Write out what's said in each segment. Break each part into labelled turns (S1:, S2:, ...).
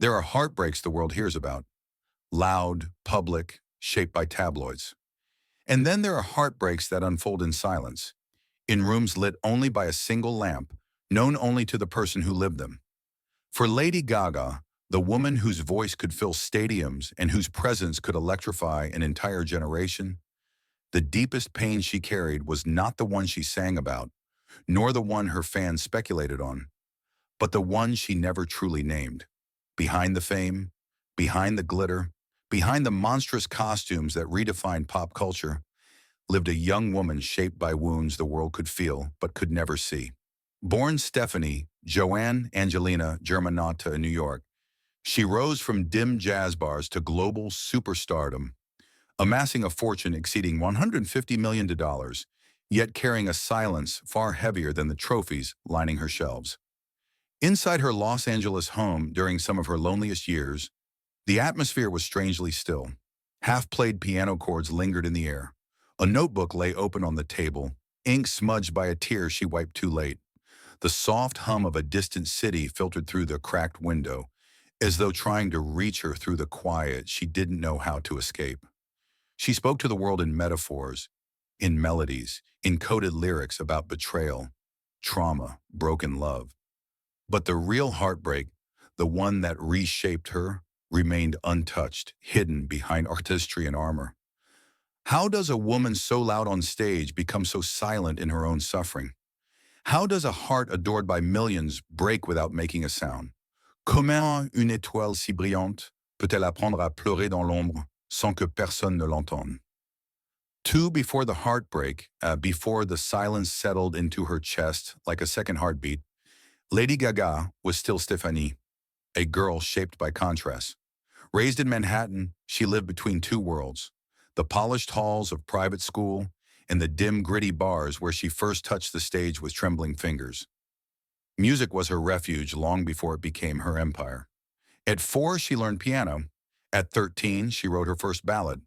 S1: There are heartbreaks the world hears about, loud, public, shaped by tabloids. And then there are heartbreaks that unfold in silence, in rooms lit only by a single lamp, known only to the person who lived them. For Lady Gaga, the woman whose voice could fill stadiums and whose presence could electrify an entire generation, the deepest pain she carried was not the one she sang about, nor the one her fans speculated on, but the one she never truly named. Behind the fame, behind the glitter, behind the monstrous costumes that redefined pop culture, lived a young woman shaped by wounds the world could feel but could never see. Born Stephanie Joanne Angelina Germanotta in New York, she rose from dim jazz bars to global superstardom, amassing a fortune exceeding $150 million, yet carrying a silence far heavier than the trophies lining her shelves. Inside her Los Angeles home during some of her loneliest years, the atmosphere was strangely still. Half-played piano chords lingered in the air. A notebook lay open on the table, ink smudged by a tear she wiped too late. The soft hum of a distant city filtered through the cracked window, as though trying to reach her through the quiet she didn't know how to escape. She spoke to the world in metaphors, in melodies, in coded lyrics about betrayal, trauma, broken love. But the real heartbreak, the one that reshaped her, remained untouched, hidden behind artistry and armor. How does a woman so loud on stage become so silent in her own suffering? How does a heart adored by millions break without making a sound? Comment une étoile si brillante peut-elle apprendre à pleurer dans l'ombre sans que personne ne l'entende? Before the heartbreak, before the silence settled into her chest like a second heartbeat, Lady Gaga was still Stephanie, a girl shaped by contrast. Raised in Manhattan, she lived between two worlds, the polished halls of private school and the dim, gritty bars where she first touched the stage with trembling fingers. Music was her refuge long before it became her empire. At 4, she learned piano. At 13, she wrote her first ballad.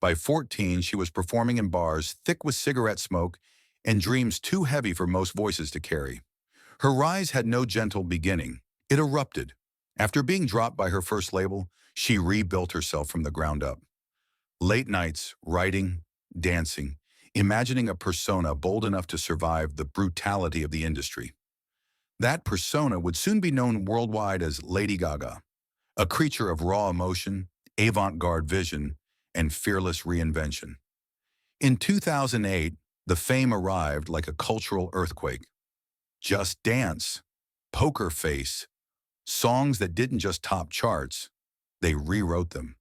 S1: By 14, she was performing in bars thick with cigarette smoke and dreams too heavy for most voices to carry. Her rise had no gentle beginning. It erupted. After being dropped by her first label, she rebuilt herself from the ground up. Late nights, writing, dancing, imagining a persona bold enough to survive the brutality of the industry. That persona would soon be known worldwide as Lady Gaga, a creature of raw emotion, avant-garde vision, and fearless reinvention. In 2008, the fame arrived like a cultural earthquake. Just Dance, Poker Face, songs that didn't just top charts, they rewrote them.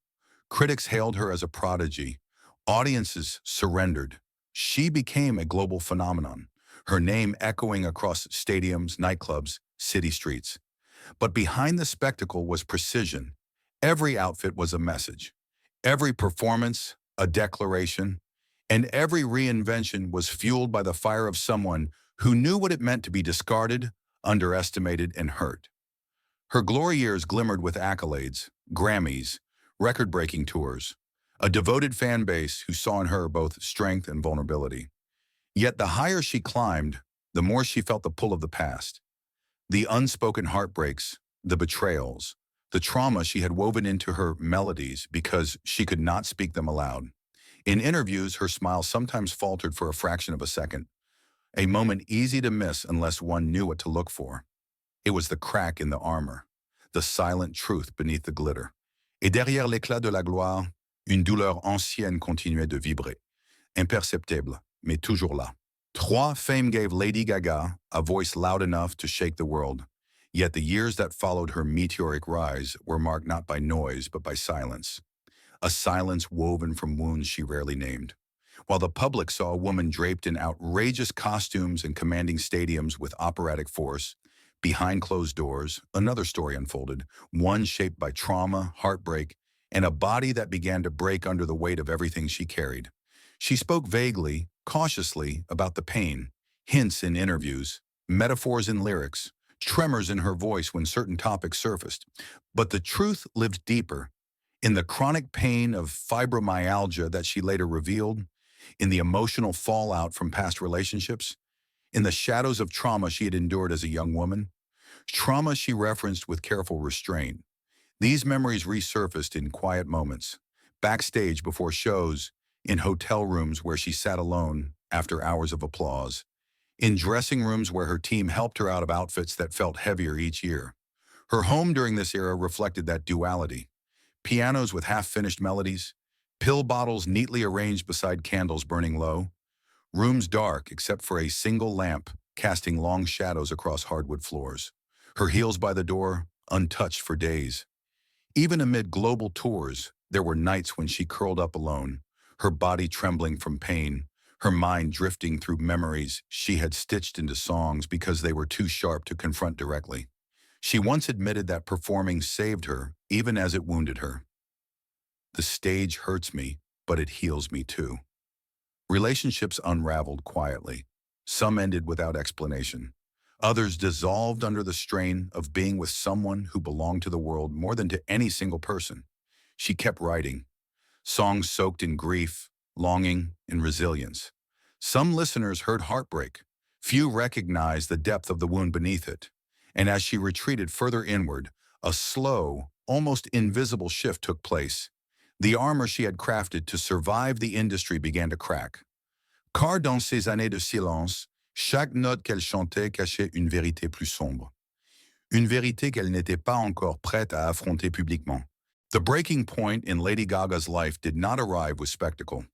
S1: Critics hailed her as a prodigy. Audiences surrendered. She became a global phenomenon, her name echoing across stadiums, nightclubs, city streets. But behind the spectacle was precision. Every outfit was a message. Every performance, a declaration. And every reinvention was fueled by the fire of someone who knew what it meant to be discarded, underestimated, and hurt. Her glory years glimmered with accolades, Grammys, record-breaking tours, a devoted fan base who saw in her both strength and vulnerability. Yet the higher she climbed, the more she felt the pull of the past. The unspoken heartbreaks, the betrayals, the trauma she had woven into her melodies because she could not speak them aloud. In interviews, her smile sometimes faltered for a fraction of a second, a moment easy to miss unless one knew what to look for. It was the crack in the armor, the silent truth beneath the glitter. Et derrière l'éclat de la gloire, une douleur ancienne continuait de vibrer, imperceptible, mais toujours là. Fame gave Lady Gaga a voice loud enough to shake the world, yet the years that followed her meteoric rise were marked not by noise but by silence, a silence woven from wounds she rarely named. While the public saw a woman draped in outrageous costumes and commanding stadiums with operatic force, behind closed doors, another story unfolded, one shaped by trauma, heartbreak, and a body that began to break under the weight of everything she carried. She spoke vaguely, cautiously about the pain, hints in interviews, metaphors in lyrics, tremors in her voice when certain topics surfaced. But the truth lived deeper, in the chronic pain of fibromyalgia that she later revealed, in the emotional fallout from past relationships, in the shadows of trauma she had endured as a young woman, trauma she referenced with careful restraint. These memories resurfaced in quiet moments, backstage before shows, in hotel rooms where she sat alone after hours of applause, in dressing rooms where her team helped her out of outfits that felt heavier each year. Her home during this era reflected that duality. Pianos with half-finished melodies, pill bottles neatly arranged beside candles burning low, rooms dark except for a single lamp casting long shadows across hardwood floors. Her heels by the door, untouched for days. Even amid global tours, there were nights when she curled up alone, her body trembling from pain, her mind drifting through memories she had stitched into songs because they were too sharp to confront directly. She once admitted that performing saved her, even as it wounded her. The stage hurts me, but it heals me too. Relationships unraveled quietly. Some ended without explanation. Others dissolved under the strain of being with someone who belonged to the world more than to any single person. She kept writing, songs soaked in grief, longing, and resilience. Some listeners heard heartbreak. Few recognized the depth of the wound beneath it. And as she retreated further inward, a slow, almost invisible shift took place. The armor she had crafted to survive the industry began to crack. Car dans ces années de silence, chaque note qu'elle chantait cachait une vérité plus sombre. Une vérité qu'elle n'était pas encore prête à affronter publiquement. The breaking point in Lady Gaga's life did not arrive with spectacle.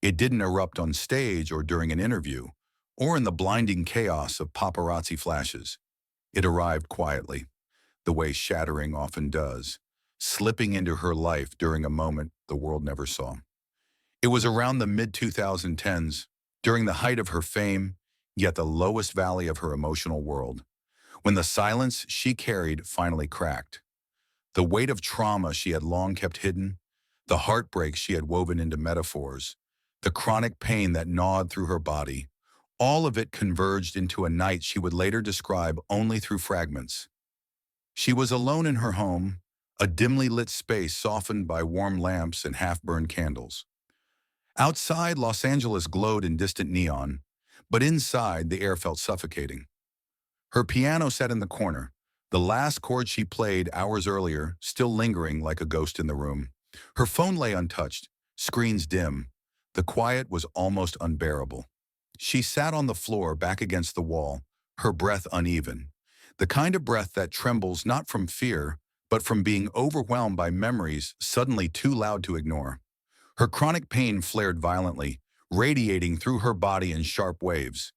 S1: It didn't erupt on stage or during an interview, or in the blinding chaos of paparazzi flashes. It arrived quietly, the way shattering often does, slipping into her life during a moment the world never saw. It was around the mid-2010s, during the height of her fame, yet the lowest valley of her emotional world, when the silence she carried finally cracked. The weight of trauma she had long kept hidden, the heartbreak she had woven into metaphors, the chronic pain that gnawed through her body, all of it converged into a night she would later describe only through fragments. She was alone in her home, a dimly lit space softened by warm lamps and half-burned candles. Outside, Los Angeles glowed in distant neon, but inside, the air felt suffocating. Her piano sat in the corner, the last chord she played hours earlier still lingering like a ghost in the room. Her phone lay untouched, screens dim. The quiet was almost unbearable. She sat on the floor back against the wall, her breath uneven. The kind of breath that trembles not from fear, but from being overwhelmed by memories suddenly too loud to ignore. Her chronic pain flared violently, radiating through her body in sharp waves.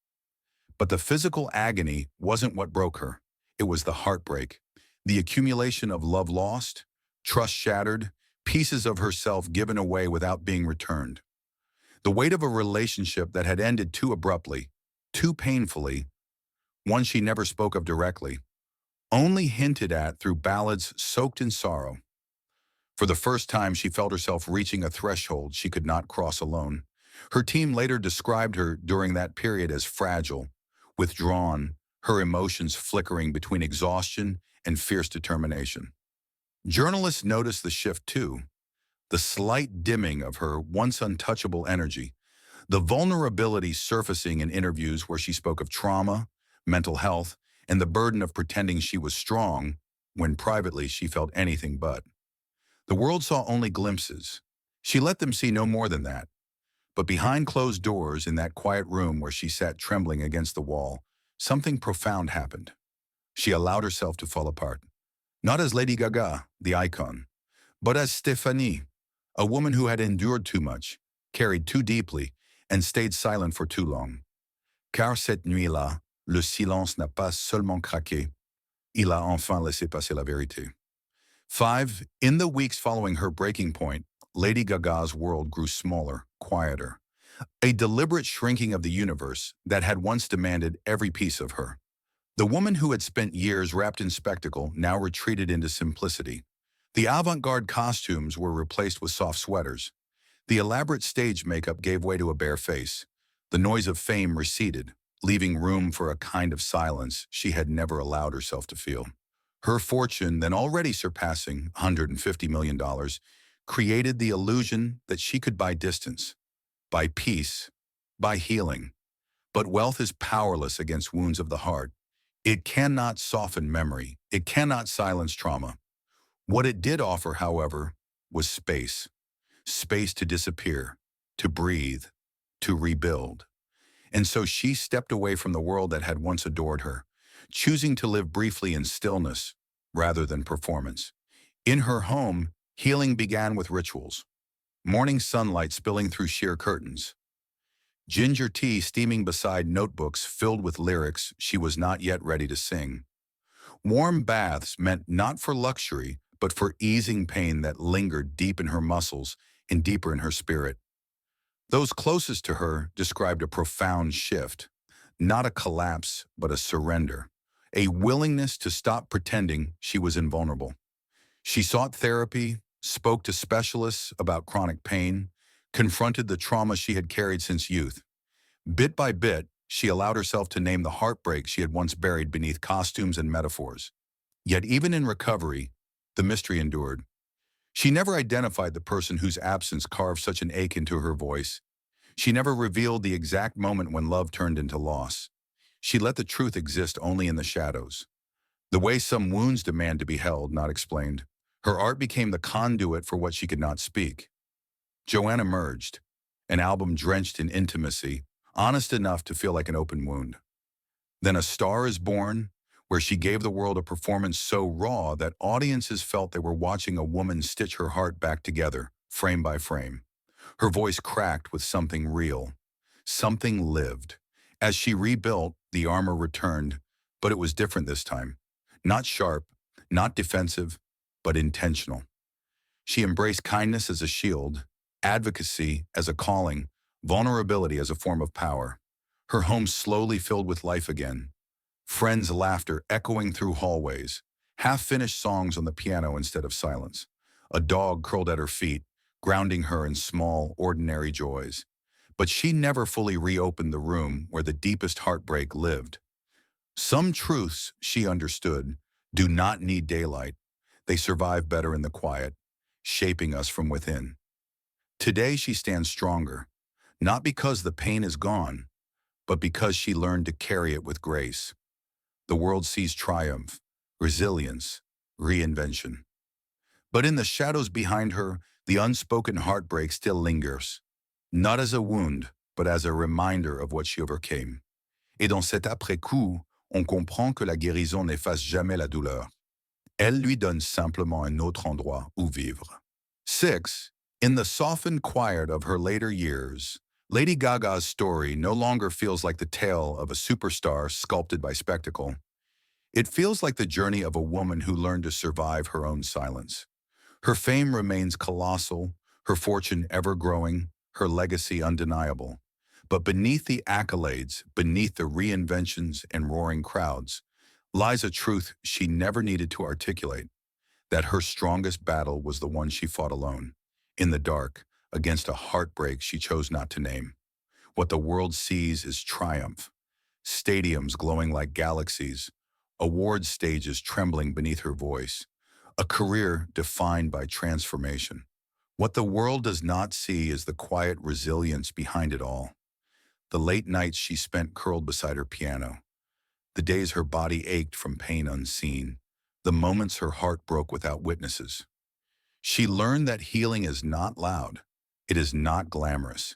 S1: But the physical agony wasn't what broke her. It was the heartbreak, the accumulation of love lost, trust shattered, pieces of herself given away without being returned. The weight of a relationship that had ended too abruptly, too painfully, one she never spoke of directly, only hinted at through ballads soaked in sorrow. For the first time, she felt herself reaching a threshold she could not cross alone. Her team later described her during that period as fragile, withdrawn, her emotions flickering between exhaustion and fierce determination. Journalists noticed the shift too, the slight dimming of her once untouchable energy, the vulnerability surfacing in interviews where she spoke of trauma, mental health, and the burden of pretending she was strong when privately she felt anything but. The world saw only glimpses. She let them see no more than that. But behind closed doors in that quiet room where she sat trembling against the wall, something profound happened. She allowed herself to fall apart. Not as Lady Gaga, the icon, but as Stéphanie, a woman who had endured too much, carried too deeply, and stayed silent for too long. Car cette nuit-là, le silence n'a pas seulement craqué, il a enfin laissé passer la vérité. 5. In the weeks following her breaking point, Lady Gaga's world grew smaller, quieter. A deliberate shrinking of the universe that had once demanded every piece of her. The woman who had spent years wrapped in spectacle now retreated into simplicity. The avant-garde costumes were replaced with soft sweaters. The elaborate stage makeup gave way to a bare face. The noise of fame receded, leaving room for a kind of silence she had never allowed herself to feel. Her fortune, then already surpassing $150 million, created the illusion that she could buy distance, buy peace, buy healing. But wealth is powerless against wounds of the heart. It cannot soften memory. It cannot silence trauma. What it did offer, however, was space. Space to disappear, to breathe, to rebuild. And so she stepped away from the world that had once adored her, choosing to live briefly in stillness rather than performance. In her home, healing began with rituals. Morning sunlight spilling through sheer curtains. Ginger tea steaming beside notebooks filled with lyrics she was not yet ready to sing. Warm baths meant not for luxury, but for easing pain that lingered deep in her muscles and deeper in her spirit. Those closest to her described a profound shift, not a collapse, but a surrender, a willingness to stop pretending she was invulnerable. She sought therapy, spoke to specialists about chronic pain, confronted the trauma she had carried since youth. Bit by bit, she allowed herself to name the heartbreak she had once buried beneath costumes and metaphors. Yet even in recovery, the mystery endured. She never identified the person whose absence carved such an ache into her voice. She never revealed the exact moment when love turned into loss. She let the truth exist only in the shadows. The way some wounds demand to be held, not explained. Her art became the conduit for what she could not speak. Joanne emerged, an album drenched in intimacy, honest enough to feel like an open wound. Then A Star is Born, where she gave the world a performance so raw that audiences felt they were watching a woman stitch her heart back together, frame by frame. Her voice cracked with something real, something lived. As she rebuilt, the armor returned, but it was different this time. Not sharp, not defensive, but intentional. She embraced kindness as a shield, advocacy as a calling, vulnerability as a form of power. Her home slowly filled with life again. Friends' laughter echoing through hallways, half-finished songs on the piano instead of silence. A dog curled at her feet, grounding her in small, ordinary joys. But she never fully reopened the room where the deepest heartbreak lived. Some truths, she understood, do not need daylight. They survive better in the quiet, shaping us from within. Today she stands stronger, not because the pain is gone, but because she learned to carry it with grace. The world sees triumph, resilience, reinvention. But in the shadows behind her, the unspoken heartbreak still lingers, not as a wound, but as a reminder of what she overcame. Et dans cet après-coup, on comprend que la guérison n'efface jamais la douleur. Elle lui donne simplement un autre endroit où vivre. 6. In the softened quiet of her later years, Lady Gaga's story no longer feels like the tale of a superstar sculpted by spectacle. It feels like the journey of a woman who learned to survive her own silence. Her fame remains colossal, her fortune ever-growing, her legacy undeniable. But beneath the accolades, beneath the reinventions and roaring crowds, lies a truth she never needed to articulate, that her strongest battle was the one she fought alone, in the dark, against a heartbreak she chose not to name. What the world sees is triumph, stadiums glowing like galaxies, award stages trembling beneath her voice, a career defined by transformation. What the world does not see is the quiet resilience behind it all. The late nights she spent curled beside her piano, the days her body ached from pain unseen, the moments her heart broke without witnesses. She learned that healing is not loud, it is not glamorous.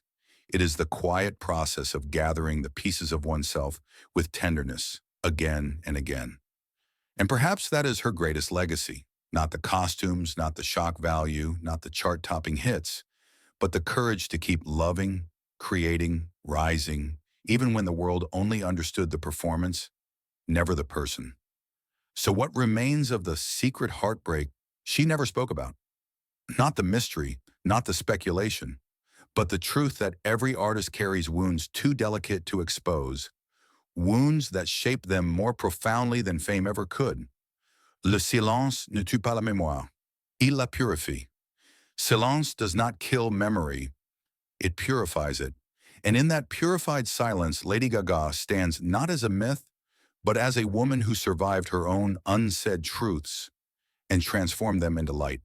S1: It is the quiet process of gathering the pieces of oneself with tenderness again and again. And perhaps that is her greatest legacy, not the costumes, not the shock value, not the chart-topping hits, but the courage to keep loving, creating, rising, even when the world only understood the performance, never the person. So what remains of the secret heartbreak she never spoke about? Not the mystery, not the speculation, but the truth that every artist carries wounds too delicate to expose, wounds that shape them more profoundly than fame ever could. Le silence ne tue pas la mémoire. Il la purifie. Silence does not kill memory, it purifies it. And in that purified silence, Lady Gaga stands not as a myth, but as a woman who survived her own unsaid truths and transformed them into light.